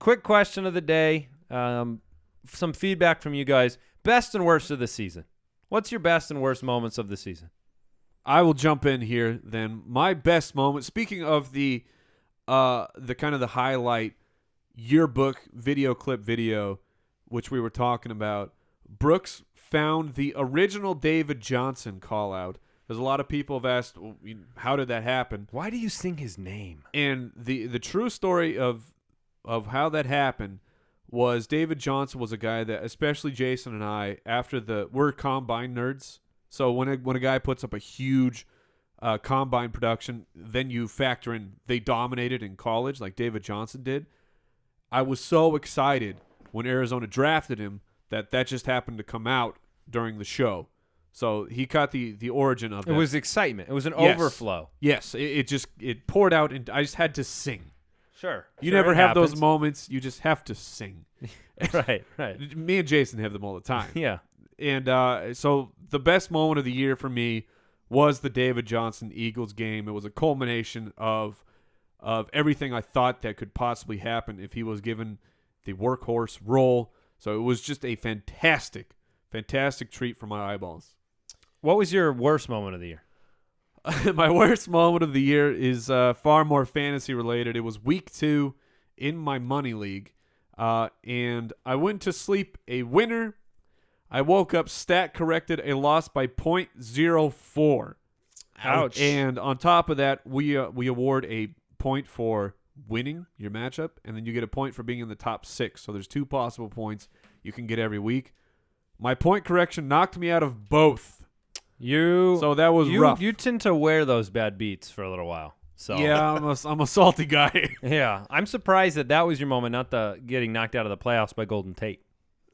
quick question of the day. Some feedback from you guys. Best and worst of the season. What's your best and worst moments of the season? I will jump in here then. My best moment, speaking of the kind of the highlight yearbook video, which we were talking about, Brooks found the original David Johnson call out. There's a lot of people have asked, well, how did that happen? Why do you sing his name? And the true story of how that happened was David Johnson was a guy that, especially Jason and I, we're combine nerds. So when a guy puts up a huge combine production, then you factor in they dominated in college like David Johnson did. I was so excited when Arizona drafted him that just happened to come out during the show. So he caught the origin of it. It was excitement. It was an overflow. Yes, it poured out, and I just had to sing. Sure. You never have those moments. You just have to sing. Right. Me and Jason have them all the time. Yeah. And so the best moment of the year for me was the David Johnson Eagles game. It was a culmination of everything I thought that could possibly happen if he was given the workhorse role. So it was just a fantastic treat for my eyeballs. What was your worst moment of the year? My worst moment of the year is far more fantasy related. It was week 2 in my money league, and I went to sleep a winner. I woke up stat corrected a loss by 0.04. Ouch. And on top of that, we award a point for winning your matchup, and then you get a point for being in the top 6. So there's 2 possible points you can get every week. My point correction knocked me out of both. So that was rough. You tend to wear those bad beats for a little while. So yeah, I'm a salty guy. Yeah, I'm surprised that was your moment, not the getting knocked out of the playoffs by Golden Tate.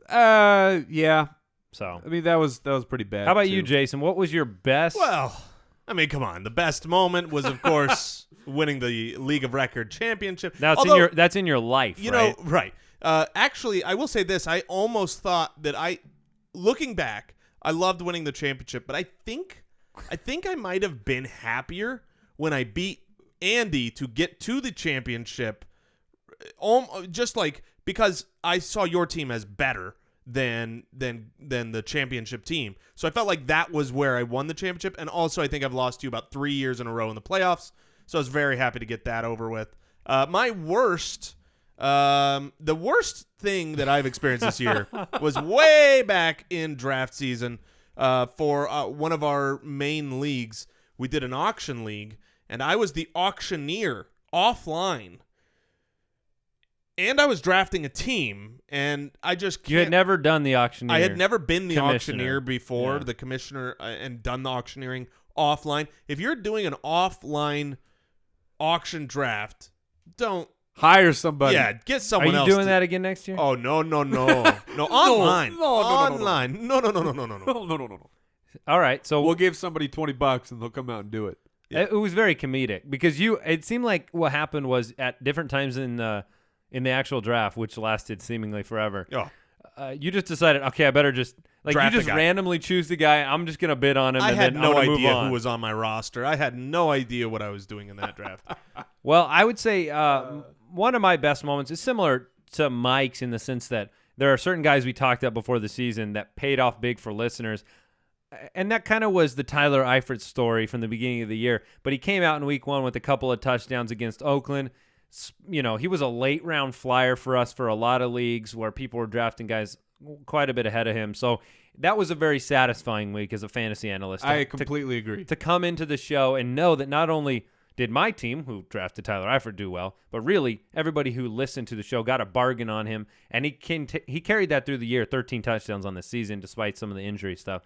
Yeah. So I mean that was pretty bad. How about you, Jason? What was your best? Well, I mean, come on. The best moment was, of course, winning the League of Record championship. That's in your life, right? Right. Actually, I will say this: I almost thought that looking back, I loved winning the championship, but I think I might have been happier when I beat Andy to get to the championship, just like because I saw your team as better than the championship team. So I felt like that was where I won the championship, and also I think I've lost to you about 3 years in a row in the playoffs. So I was very happy to get that over with. My worst. The worst thing that I've experienced this year was way back in draft season for one of our main leagues. We did an auction league, and I was the auctioneer offline. And I was drafting a team, and I just can't. You had never done the auctioneer. I had never been the commissioner. Auctioneer before, Yeah. the commissioner, and done the auctioneering offline. If you're doing an offline auction draft, don't. Hire somebody. Yeah, get someone else. Are you doing that again next year? Oh, no. No, online. No. Online. No. No. All right, so We'll give somebody $20 and they'll come out and do it. it was very comedic because it seemed like what happened was at different times in the actual draft, which lasted seemingly forever. Oh. You just decided, okay, I better just Draft you just a guy. randomly choose the guy. I'm just gonna bid on him. I and had then no I'm gonna move idea on. who was on my roster. I had no idea what I was doing in that draft. Well, I would say one of my best moments is similar to Mike's in the sense that there are certain guys we talked about before the season that paid off big for listeners. And that kind of was the Tyler Eifert story from the beginning of the year. But he came out in week 1 with a couple of touchdowns against Oakland. You know, he was a late round flyer for us for a lot of leagues where people were drafting guys quite a bit ahead of him. So that was a very satisfying week as a fantasy analyst. I completely agree. To come into the show and know that not only did my team, who drafted Tyler Eifert, do well, but really everybody who listened to the show got a bargain on him, and he carried that through the year, 13 touchdowns on the season despite some of the injury stuff.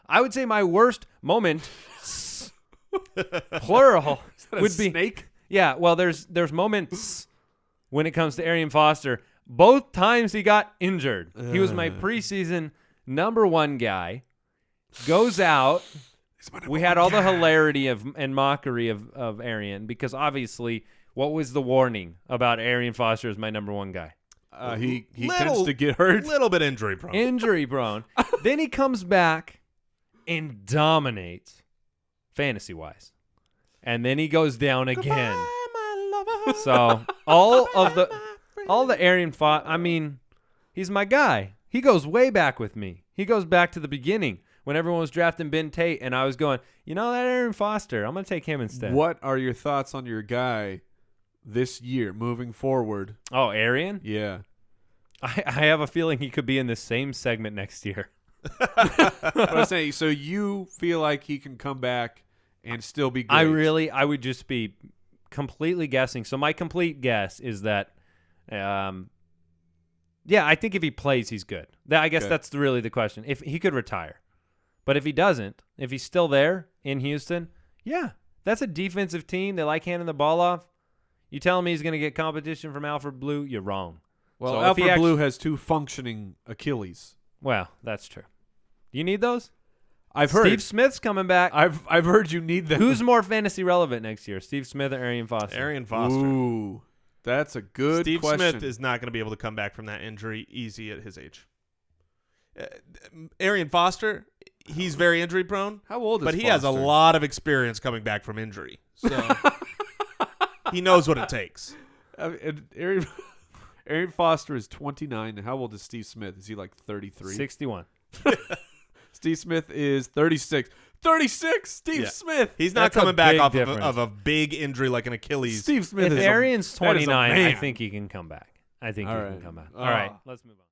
I would say my worst moment, plural, would be snake. Yeah, well, there's moments when it comes to Arian Foster. Both times he got injured. He was my preseason number 1 guy. Goes out. We had all the hilarity and mockery of Arian because obviously, what was the warning about Arian Foster as my number 1 guy? He tends to get hurt. A little bit injury prone. Injury prone. Then he comes back and dominates fantasy-wise. And then he goes down again. Goodbye, my lover. So all of the all the Arian Foster. I mean, he's my guy. He goes way back with me. He goes back to the beginning when everyone was drafting Ben Tate, and I was going, that Arian Foster, I'm going to take him instead. What are your thoughts on your guy this year, moving forward? Oh, Arian? Yeah. I have a feeling he could be in the same segment next year. But I'm saying, so you feel like he can come back and still be great? I would just be completely guessing. So my complete guess is that, I think if he plays, he's good. I guess that's really the question. If he could retire. But if he doesn't, if he's still there in Houston, that's a defensive team. They like handing the ball off. You telling me he's going to get competition from Alfred Blue? You're wrong. Well, So Alfred Blue has 2 functioning Achilles. Well, that's true. You need those? I've heard. Steve Smith's coming back. I've heard you need them. Who's more fantasy relevant next year, Steve Smith or Arian Foster? Arian Foster. Ooh, that's a good Steve question. Smith is not going to be able to come back from that injury easy at his age. Arian Foster, he's very injury prone. How old is But he Foster? has a lot of experience coming back from injury. So he knows what it takes. Arian Foster is 29. How old is Steve Smith? Is he like 33? 61. Steve Smith is 36. 36, Steve Smith. He's not That's a coming back big off difference. of a big injury like an Achilles. Steve Smith If is Arian's that is a 29, I man. think he can come back. I think he All can right. come back. Oh. All right, let's move on.